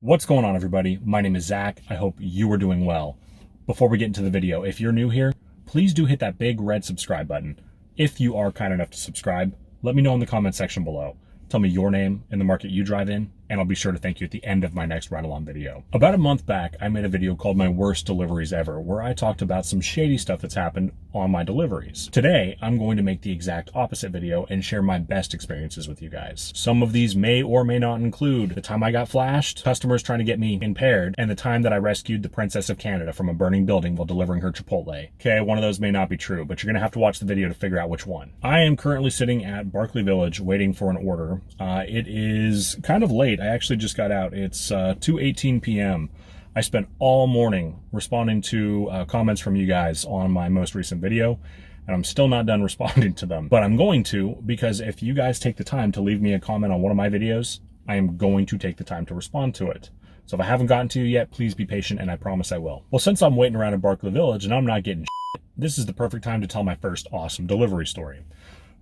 What's going on, everybody? My name is Zach. I hope you are doing well. Before we get into the video, if you're new here, please do hit that big red subscribe button. If you are kind enough to subscribe, let me know in the comment section below. Tell me your name and the market you drive in, and I'll be sure to thank you at the end of my next ride-along video. About a month back, I made a video called My Worst Deliveries Ever, where I talked about some shady stuff that's happened on my deliveries. Today, I'm going to make the exact opposite video and share my best experiences with you guys. Some of these may or may not include the time I got flashed, customers trying to get me impaired, and the time that I rescued the Princess of Canada from a burning building while delivering her Chipotle. Okay, one of those may not be true, but you're gonna have to watch the video to figure out which one. I am currently sitting at Barclay Village waiting for an order. It is kind of late. I actually just got out. It's 2:18 p.m. I spent all morning responding to comments from you guys on my most recent video, and I'm still not done responding to them. But I'm going to, because if you guys take the time to leave me a comment on one of my videos, I am going to take the time to respond to it. So if I haven't gotten to you yet, please be patient, and I promise I will. Well, since I'm waiting around at Barclay Village and I'm not getting shit, this is the perfect time to tell my first awesome delivery story.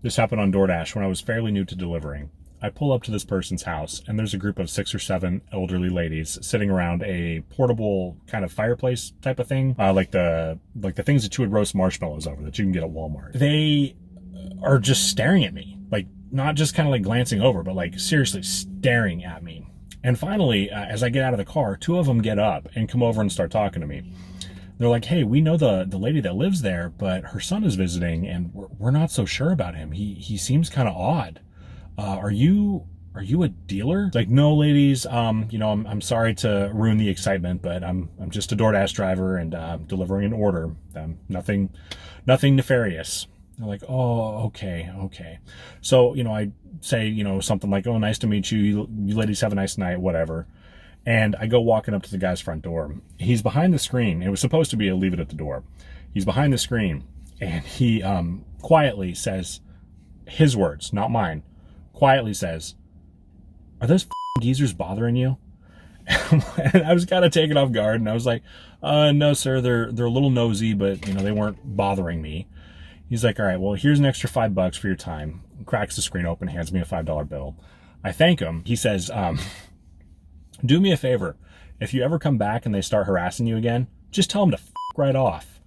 This happened on DoorDash when I was fairly new to delivering. I pull up to this person's house, and there's a group of 6 or 7 elderly ladies sitting around a portable kind of fireplace type of thing, like the things that you would roast marshmallows over that you can get at Walmart. They are just staring at me, like not just kind of like glancing over, but like seriously staring at me. And finally, as I get out of the car, 2 of them get up and come over and start talking to me. They're like, "Hey, we know the lady that lives there, but her son is visiting, and we're not so sure about him. He seems kind of odd. Are you a dealer?" Like, "No, ladies. I'm sorry to ruin the excitement, but I'm just a DoorDash driver and delivering an order. Nothing nefarious." They're like, "Oh, okay." So, I say, something like, "Oh, nice to meet you. You ladies have a nice night," whatever. And I go walking up to the guy's front door. He's behind the screen. It was supposed to be a leave it at the door. He's behind the screen, and he quietly says, his words, not mine, quietly says, "Are those geezers bothering you?" And I was kind of taken off guard, and I was like, "No, sir, they're a little nosy, but they weren't bothering me." He's like, "All right, well, here's an extra $5 for your time." Cracks the screen open, hands me a $5 bill. I thank him. He says, "Do me a favor. If you ever come back and they start harassing you again, just tell them to right off."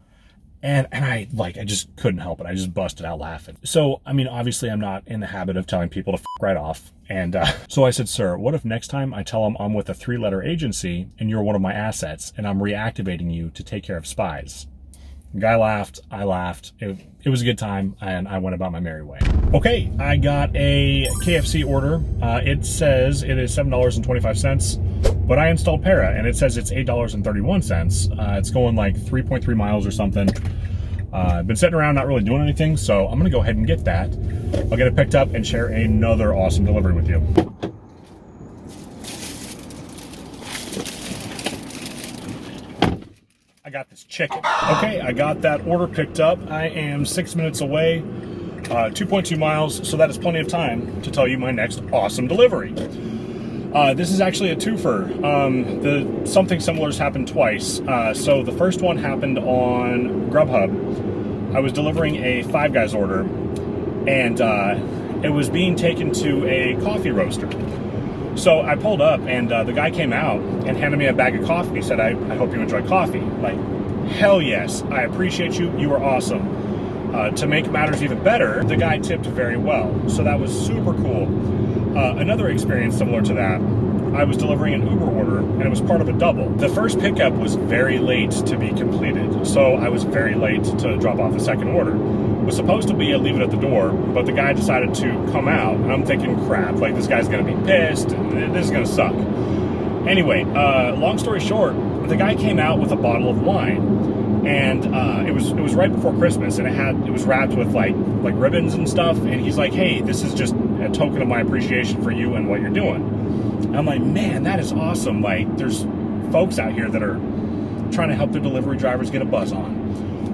And I just couldn't help it. I just busted out laughing. So, obviously I'm not in the habit of telling people to right off. And so I said, "Sir, what if next time I tell them I'm with a 3-letter agency and you're one of my assets and I'm reactivating you to take care of spies?" The guy laughed. I laughed. It was a good time, and I went about my merry way. Okay, I got a KFC order. It says it is $7.25, but I installed Para, and it says it's $8.31. It's going like 3.3 miles or something. I've been sitting around not really doing anything, so I'm gonna go ahead and get that. I'll get it picked up and share another awesome delivery with you. I got this chicken. Okay, I got that order picked up. I am 6 minutes away, 2.2 miles, so that is plenty of time to tell you my next awesome delivery. This is actually a twofer. Something similar has happened twice. So the first one happened on Grubhub. I was delivering a Five Guys order, and it was being taken to a coffee roaster. So I pulled up, and the guy came out and handed me a bag of coffee. He said, I hope you enjoy coffee." Like, hell yes, I appreciate you. You were awesome. To make matters even better, the guy tipped very well. So that was super cool. Another experience similar to that, I was delivering an Uber order, and it was part of a double. The first pickup was very late to be completed, so I was very late to drop off the second order. It was supposed to be a leave it at the door, but the guy decided to come out, and I'm thinking, crap, like this guy's gonna be pissed, and this is gonna suck. Anyway, long story short, the guy came out with a bottle of wine, and it was right before Christmas, and it was wrapped with like ribbons and stuff, and he's like, "Hey, this is just a token of my appreciation for you and what you're doing." And I'm like, "Man, that is awesome. Like, there's folks out here that are trying to help their delivery drivers get a buzz on."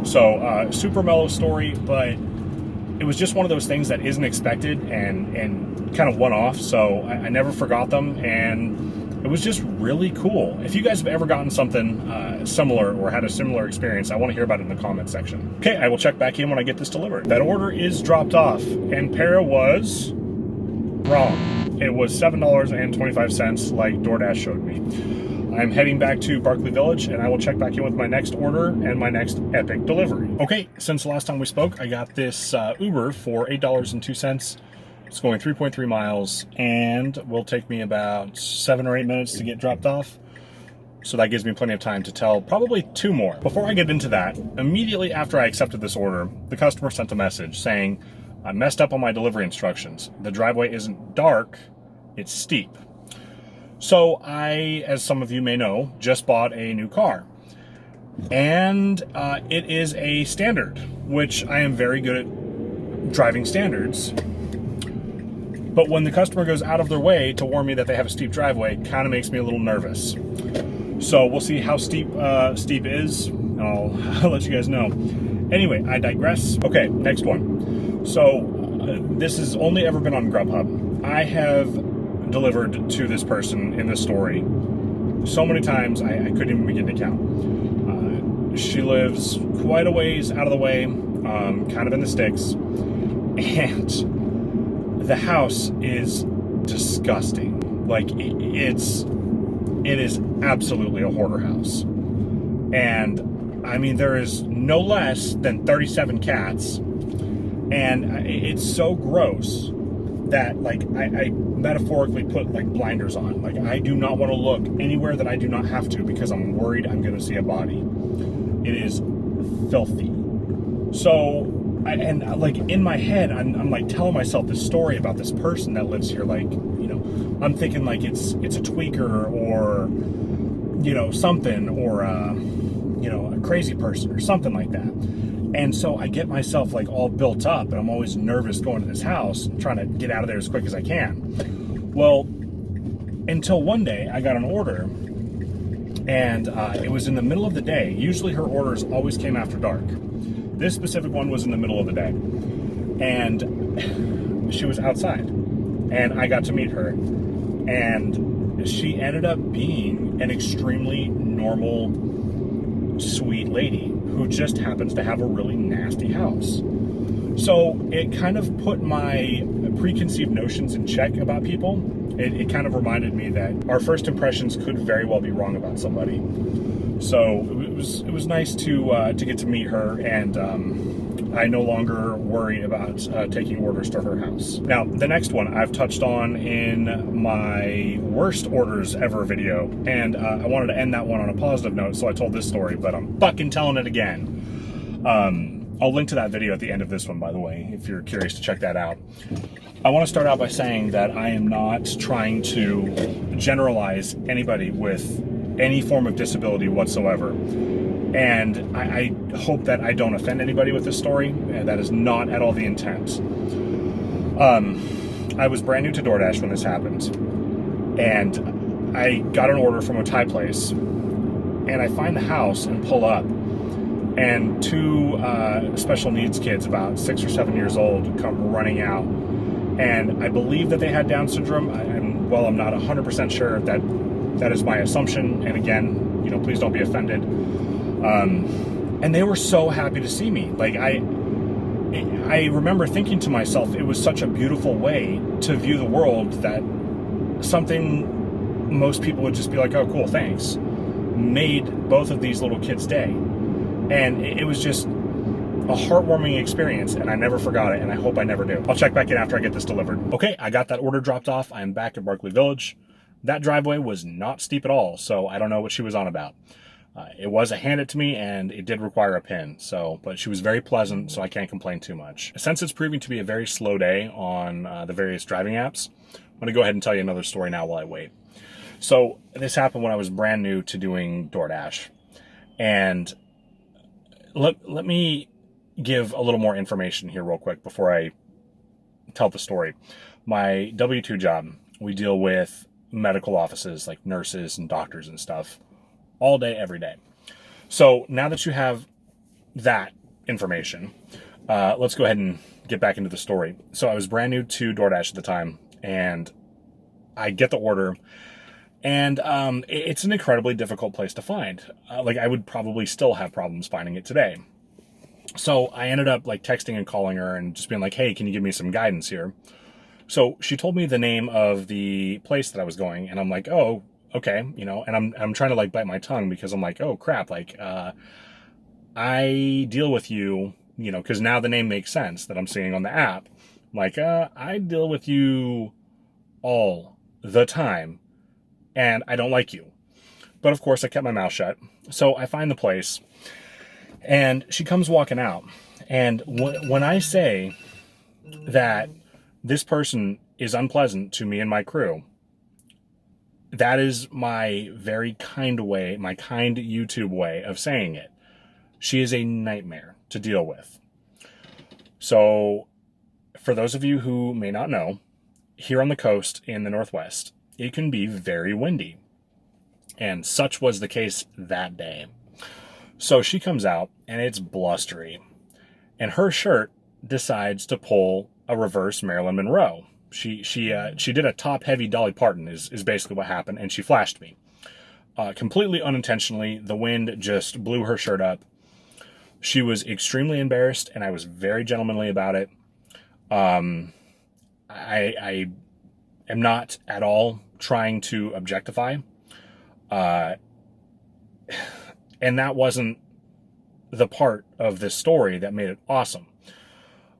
So super mellow story, but it was just one of those things that isn't expected and kind of one-off, so I never forgot them, and it was just really cool. If you guys have ever gotten something similar or had a similar experience, I want to hear about it in the comment section. Okay, I will check back in when I get this delivered. That order is dropped off, and Para was wrong. It was $7.25 like DoorDash showed me. I'm heading back to Barkley Village, and I will check back in with my next order and my next epic delivery. Okay, since the last time we spoke, I got this Uber for $8.02. It's going 3.3 miles and will take me about 7 or 8 minutes to get dropped off. So that gives me plenty of time to tell probably 2 more. Before I get into that, immediately after I accepted this order, the customer sent a message saying, I messed up on my delivery instructions. The driveway isn't dark, it's steep. So I, as some of you may know, just bought a new car. And it is a standard, which I am very good at driving standards. But when the customer goes out of their way to warn me that they have a steep driveway, it kind of makes me a little nervous. So we'll see how steep is. I'll let you guys know. Anyway, I digress. Okay, next one. So this has only ever been on Grubhub. I have delivered to this person in this story so many times I couldn't even begin to count. She lives quite a ways out of the way, kind of in the sticks, and the house is disgusting. Like it is absolutely a hoarder house. And I mean, there is no less than 37 cats, and it's so gross that like I metaphorically put like blinders on. Like I do not want to look anywhere that I do not have to because I'm worried I'm going to see a body. It is filthy. So like in my head, I'm like telling myself this story about this person that lives here. Like, you know, I'm thinking like it's a tweaker or, you know, something, or you know, a crazy person or something like that. And so I get myself like all built up, and I'm always nervous going to this house and trying to get out of there as quick as I can. Well, until one day I got an order, and it was in the middle of the day. Usually her orders always came after dark. This specific one was in the middle of the day, and she was outside, and I got to meet her, and she ended up being an extremely normal, sweet lady who just happens to have a really nasty house. So it kind of put my preconceived notions in check about people. It kind of reminded me that our first impressions could very well be wrong about somebody. So it was nice to get to meet her, and I no longer worry about taking orders to her house. Now, the next one I've touched on in my worst orders ever video, and I wanted to end that one on a positive note, so I told this story, but I'm fucking telling it again. I'll link to that video at the end of this one, by the way, if you're curious to check that out. I want to start out by saying that I am not trying to generalize anybody with any form of disability whatsoever. And I hope that I don't offend anybody with this story. That is not at all the intent. I was brand new to DoorDash when this happened. And I got an order from a Thai place. And I find the house and pull up. And 2 special needs kids, about 6 or 7 years old, come running out. And I believe that they had Down syndrome. And while I'm not 100% sure, that is my assumption. And again, you know, please don't be offended. And they were so happy to see me. Like I remember thinking to myself, it was such a beautiful way to view the world, that something most people would just be like, oh, cool, thanks, made both of these little kids' day. And it was just a heartwarming experience, and I never forgot it, and I hope I never do. I'll check back in after I get this delivered. Okay, I got that order dropped off. I'm back at Barkley Village. That driveway was not steep at all, so I don't know what she was on about. It was a hand it to me, and it did require a pin, but she was very pleasant, so I can't complain too much. Since it's proving to be a very slow day on the various driving apps, I'm going to go ahead and tell you another story now while I wait. So this happened when I was brand new to doing DoorDash, and let me give a little more information here real quick before I tell the story. My W-2 job, we deal with medical offices like nurses and doctors and stuff all day, every day. So now that you have that information, let's go ahead and get back into the story. So I was brand new to DoorDash at the time, and I get the order, and it's an incredibly difficult place to find. Like I would probably still have problems finding it today. So I ended up like texting and calling her and just being like, hey, can you give me some guidance here? So she told me the name of the place that I was going, and I'm like, oh, okay, you know, and I'm trying to like bite my tongue because I'm like, oh crap, like I deal with you, you know, because now the name makes sense that I'm seeing on the app. I'm like, I deal with you all the time, and I don't like you. But of course, I kept my mouth shut. So I find the place, and she comes walking out. And when I say that this person is unpleasant to me and my crew, that is my very kind way, my kind YouTube way of saying it. She is a nightmare to deal with. So, for those of you who may not know, here on the coast in the Northwest, it can be very windy. And such was the case that day. So she comes out, and it's blustery. And her shirt decides to pull a reverse Marilyn Monroe. She did a top-heavy Dolly Parton is basically what happened, and she flashed me. Completely unintentionally, the wind just blew her shirt up. She was extremely embarrassed, and I was very gentlemanly about it. I am not at all trying to objectify. And that wasn't the part of this story that made it awesome.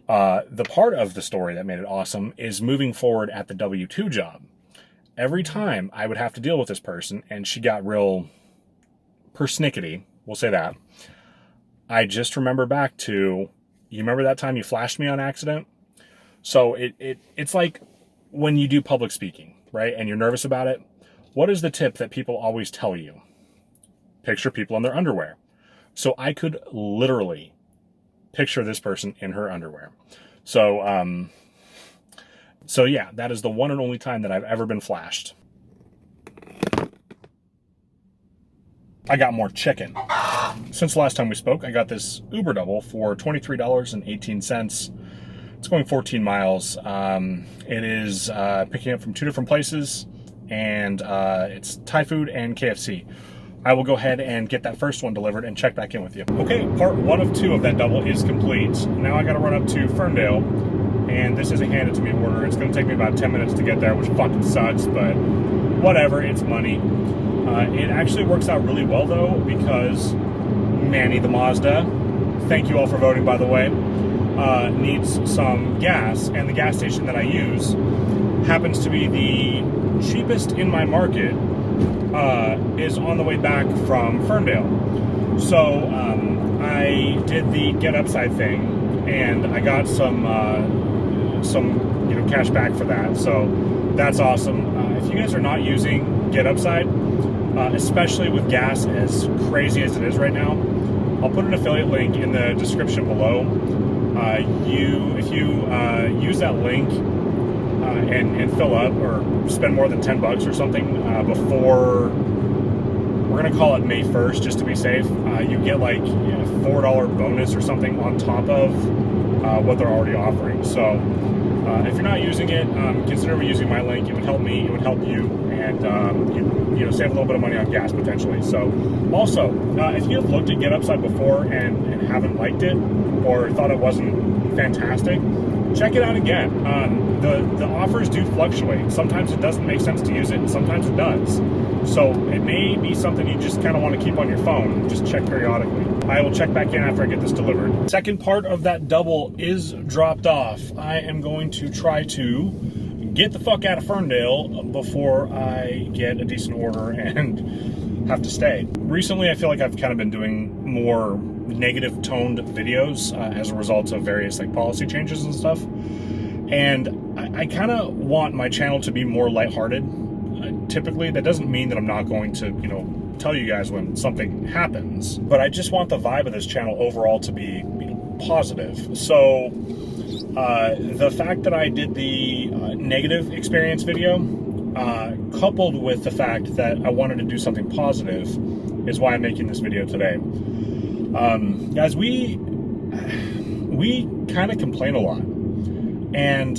The part of the story that made it awesome is moving forward at the W-2 job. Every time I would have to deal with this person, and she got real persnickety, we'll say that, I just remember back to, you remember that time you flashed me on accident? So it's like when you do public speaking, right, and you're nervous about it, what is the tip that people always tell you? Picture people in their underwear. So I could literally picture this person in her underwear. So, so yeah, that is the one and only time that I've ever been flashed. I got more chicken. Since the last time we spoke, I got this Uber double for $23.18. It's going 14 miles. It is picking up from 2 different places, and it's Thai food and KFC. I will go ahead and get that first one delivered and check back in with you. Okay, part 1 of 2 of that double is complete. Now I gotta run up to Ferndale, and this is a handed to me order. It's gonna take me about 10 minutes to get there, which fucking sucks, but whatever, it's money. It actually works out really well though, because Manny the Mazda, thank you all for voting by the way, needs some gas, and the gas station that I use happens to be the cheapest in my market, is on the way back from Ferndale. So I did the GetUpside thing, and I got some cash back for that. So that's awesome. If you guys are not using GetUpside, especially with gas as crazy as it is right now, I'll put an affiliate link in the description below. If you use that link and fill up or spend more than $10 or something before, we're gonna call it May 1st just to be safe, you get like a $4 bonus or something on top of what they're already offering. So if you're not using it, consider using my link. It would help me, it would help you, and you know, save a little bit of money on gas potentially. So also, if you've looked at GetUpside before and haven't liked it or thought it wasn't fantastic, check it out again. The offers do fluctuate. Sometimes it doesn't make sense to use it, and sometimes it does. So it may be something you just kind of want to keep on your phone. Just check periodically. I will check back in after I get this delivered. Second part of that double is dropped off. I am going to try to get the fuck out of Ferndale before I get a decent order and have to stay. Recently, I feel like I've kind of been doing more negative toned videos as a result of various like policy changes and stuff. And I kind of want my channel to be more lighthearted. Typically, that doesn't mean that I'm not going to, you know, tell you guys when something happens, but I just want the vibe of this channel overall to be, you know, positive. So the fact that I did the negative experience video, coupled with the fact that I wanted to do something positive, is why I'm making this video today. Guys, we kind of complain a lot, and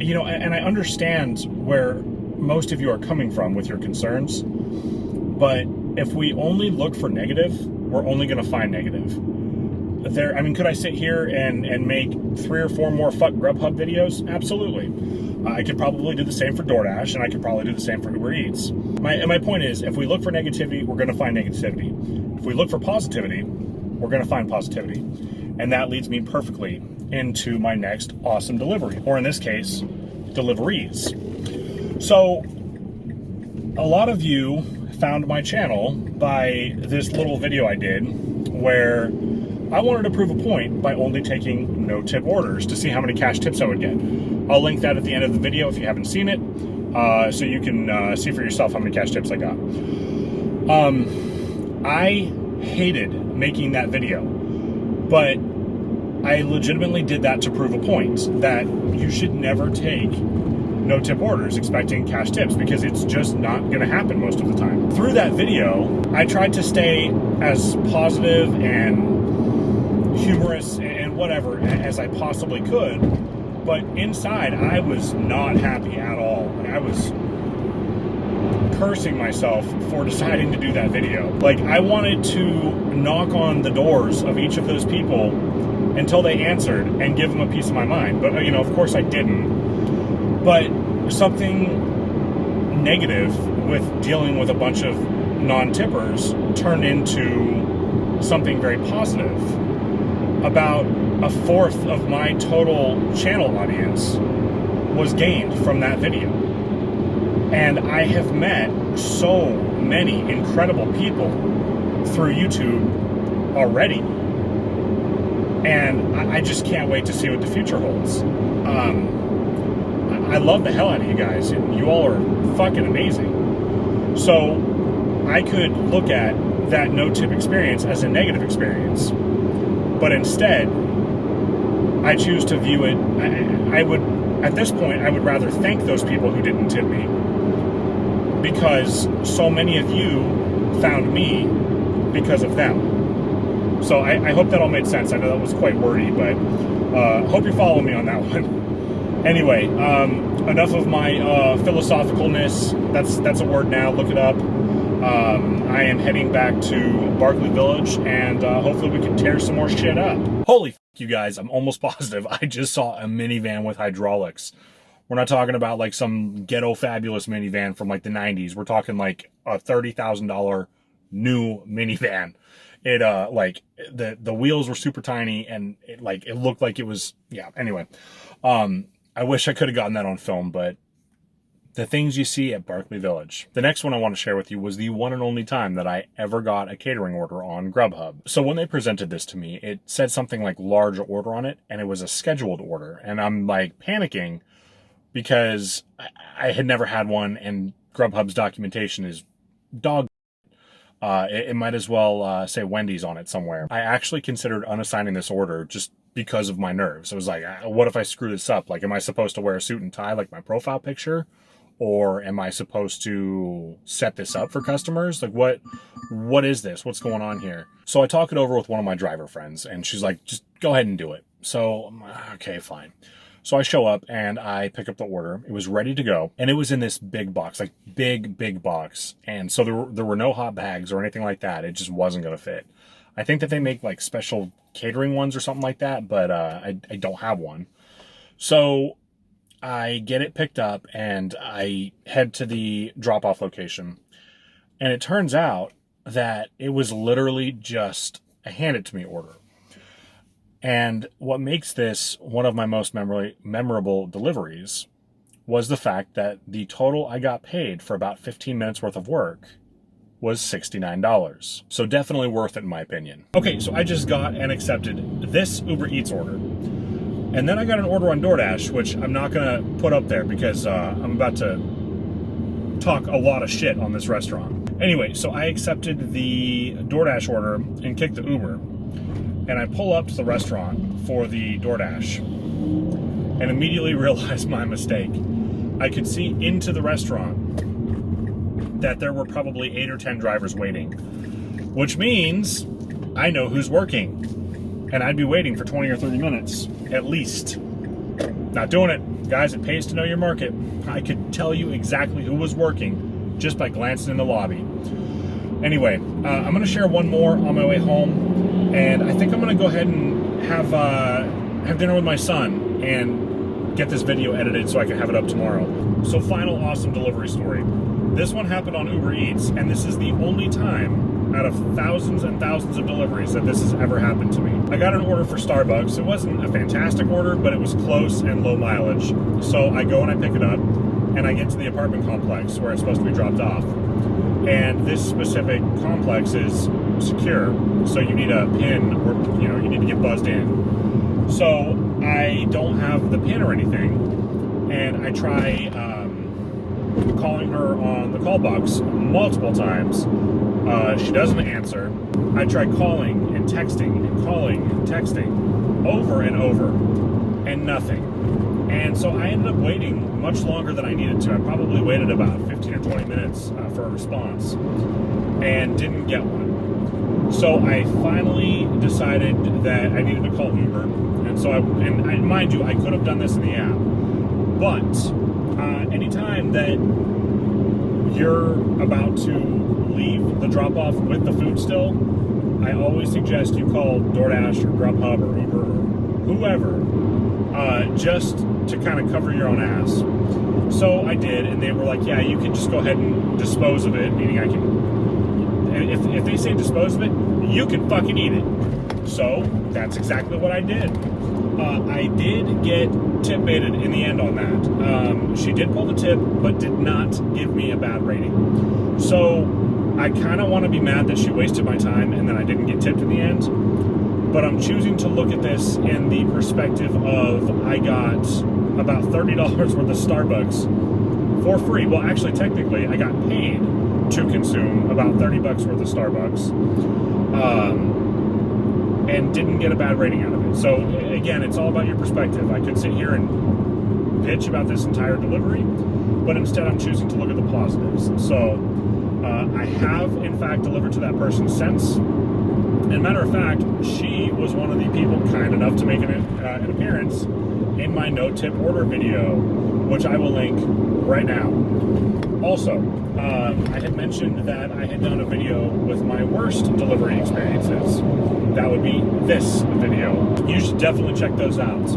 you know, and I understand where most of you are coming from with your concerns, but if we only look for negative, we're only going to find negative. I mean, could I sit here and make 3 or 4 more fuck Grubhub videos? Absolutely. I could probably do the same for DoorDash, and I could probably do the same for Uber Eats. My point is, if we look for negativity, we're going to find negativity. If we look for positivity, we're going to find positivity. And that leads me perfectly into my next awesome delivery, or in this case, deliveries. So, a lot of you found my channel by this little video I did where I wanted to prove a point by only taking no tip orders to see how many cash tips I would get. I'll link that at the end of the video if you haven't seen it, so you can see for yourself how many cash tips I got. I hated making that video, but I legitimately did that to prove a point that you should never take no tip orders expecting cash tips, because it's just not going to happen most of the time. Through that video, I tried to stay as positive and humorous and whatever as I possibly could, but inside I was not happy at all. I was cursing myself for deciding to do that video. Like, I wanted to knock on the doors of each of those people until they answered and give them a piece of my mind, but of course I didn't. But something negative with dealing with a bunch of non-tippers turned into something very positive. About a fourth of my total channel audience was gained from that video. And I have met so many incredible people through YouTube already. And I just can't wait to see what the future holds. I love the hell out of you guys. You all are fucking amazing. So I could look at that no-tip experience as a negative experience. But instead, I choose to view it, at this point, I would rather thank those people who didn't tip me, because so many of you found me because of them. So I hope that all made sense. I know that was quite wordy, but hope you're following me on that one. Anyway, enough of my philosophicalness. That's a word now. Look it up. I am heading back to Barkley Village, and hopefully we can tear some more shit up. Holy f***, you guys, I'm almost positive I just saw a minivan with hydraulics. We're not talking about like some ghetto fabulous minivan from like the 90s. We're talking like a $30,000 new minivan. It like the wheels were super tiny, and it looked like it was, yeah, anyway. I wish I could have gotten that on film, but the things you see at Barkley Village. The next one I want to share with you was the one and only time that I ever got a catering order on Grubhub. So when they presented this to me, it said something like large order on it, and it was a scheduled order. And I'm like panicking because I had never had one, and Grubhub's documentation is dog. It might as well say Wendy's on it somewhere. I actually considered unassigning this order just because of my nerves. I was like, what if I screw this up? Like, am I supposed to wear a suit and tie like my profile picture? Or am I supposed to set this up for customers? Like, what is this? What's going on here? So I talk it over with one of my driver friends, and she's like, just go ahead and do it. So I'm like, okay, fine. So I show up and I pick up the order. It was ready to go, and it was in this big box, like big box. And so there were no hot bags or anything like that. It just wasn't going to fit. I think that they make like special catering ones or something like that, but I don't have one. So I get it picked up and I head to the drop-off location. And it turns out that it was literally just a hand-it-to-me order. And what makes this one of my most memorable deliveries was the fact that the total I got paid for about 15 minutes worth of work was $69. So definitely worth it in my opinion. Okay, so I just got and accepted this Uber Eats order. And then I got an order on DoorDash, which I'm not gonna put up there because I'm about to talk a lot of shit on this restaurant. Anyway, so I accepted the DoorDash order and kicked the Uber. And I pull up to the restaurant for the DoorDash and immediately realized my mistake. I could see into the restaurant that there were probably 8 or 10 drivers waiting, which means I know who's working, and I'd be waiting for 20 or 30 minutes at least. Not doing it. Guys, it pays to know your market. I could tell you exactly who was working just by glancing in the lobby. Anyway, I'm going to share one more on my way home, and I think I'm going to go ahead and have dinner with my son and get this video edited so I can have it up tomorrow. So final awesome delivery story. This one happened on Uber Eats, and this is the only time out of thousands and thousands of deliveries that this has ever happened to me. I got an order for Starbucks. It wasn't a fantastic order, but it was close and low mileage. So I go and I pick it up, and I get to the apartment complex where it's supposed to be dropped off. And this specific complex is secure, so you need a PIN, or you need to get buzzed in. So I don't have the PIN or anything, and I try calling her on the call box multiple times. She doesn't answer. I try calling and texting and calling and texting over and over, and nothing. And so I ended up waiting much longer than I needed to. I probably waited about 15 or 20 minutes for a response and didn't get one. So I finally decided that I needed to call Uber. And so and mind you, I could have done this in the app. But anytime that you're about to leave the drop-off with the food still, I always suggest you call DoorDash or Grubhub or Uber or whoever, just to kind of cover your own ass. So I did, and they were like, yeah, you can just go ahead and dispose of it, meaning I can, if they say dispose of it, you can fucking eat it. So that's exactly what I did. I did get tip baited in the end on that. She did pull the tip, but did not give me a bad rating. So I kind of want to be mad that she wasted my time and then I didn't get tipped in the end. But I'm choosing to look at this in the perspective of I got about $30 worth of Starbucks for free. Well, actually, technically, I got paid to consume about $30 worth of Starbucks, and didn't get a bad rating out of it. So again, it's all about your perspective. I could sit here and bitch about this entire delivery, but instead I'm choosing to look at the positives. So I have, in fact, delivered to that person since. And matter of fact, she was one of the people kind enough to make an appearance in my no tip order video, which I will link right now. Also, I had mentioned that I had done a video with my worst delivery experiences. That would be this video. You should definitely check those out.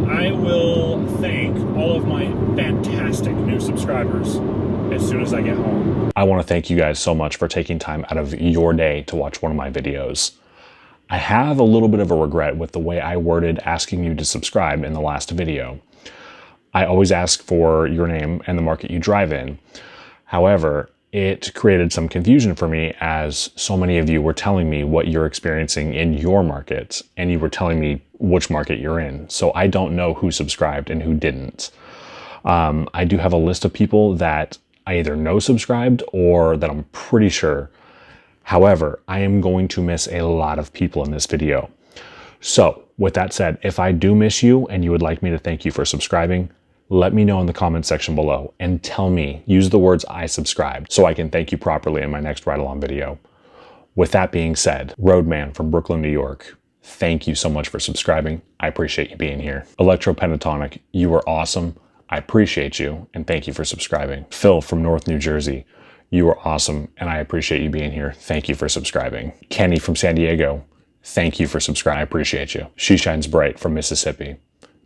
I will thank all of my fantastic new subscribers as soon as I get home. I want to thank you guys so much for taking time out of your day to watch one of my videos. I have a little bit of a regret with the way I worded asking you to subscribe in the last video. I always ask for your name and the market you drive in. However, it created some confusion for me as so many of you were telling me what you're experiencing in your market, and you were telling me which market you're in. So I don't know who subscribed and who didn't. I do have a list of people that I either know subscribed or that I'm pretty sure. However, I am going to miss a lot of people in this video. So with that said, if I do miss you and you would like me to thank you for subscribing, let me know in the comment section below and tell me, use the words I subscribed so I can thank you properly in my next ride-along video. With that being said, Roadman from Brooklyn, New York, thank you so much for subscribing. I appreciate you being here. Electropentatonic, you are awesome. I appreciate you and thank you for subscribing. Phil from North New Jersey, you are awesome and I appreciate you being here. Thank you for subscribing. Kenny from San Diego, thank you for subscribing. I appreciate you. She Shines Bright from Mississippi,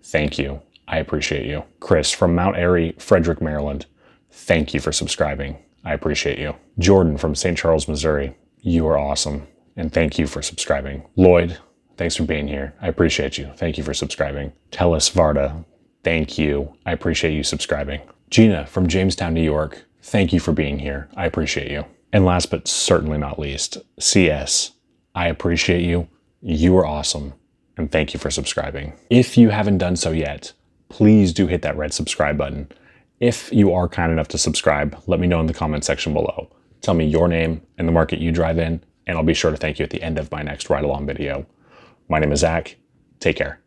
thank you. I appreciate you. Chris from Mount Airy, Frederick, Maryland, thank you for subscribing. I appreciate you. Jordan from St. Charles, Missouri, you are awesome and thank you for subscribing. Lloyd, thanks for being here. I appreciate you. Thank you for subscribing. Tellis Varda, thank you. I appreciate you subscribing. Gina from Jamestown, New York, thank you for being here. I appreciate you. And last but certainly not least, CS, I appreciate you. You are awesome. And thank you for subscribing. If you haven't done so yet, please do hit that red subscribe button. If you are kind enough to subscribe, let me know in the comment section below. Tell me your name and the market you drive in, and I'll be sure to thank you at the end of my next ride-along video. My name is Zach. Take care.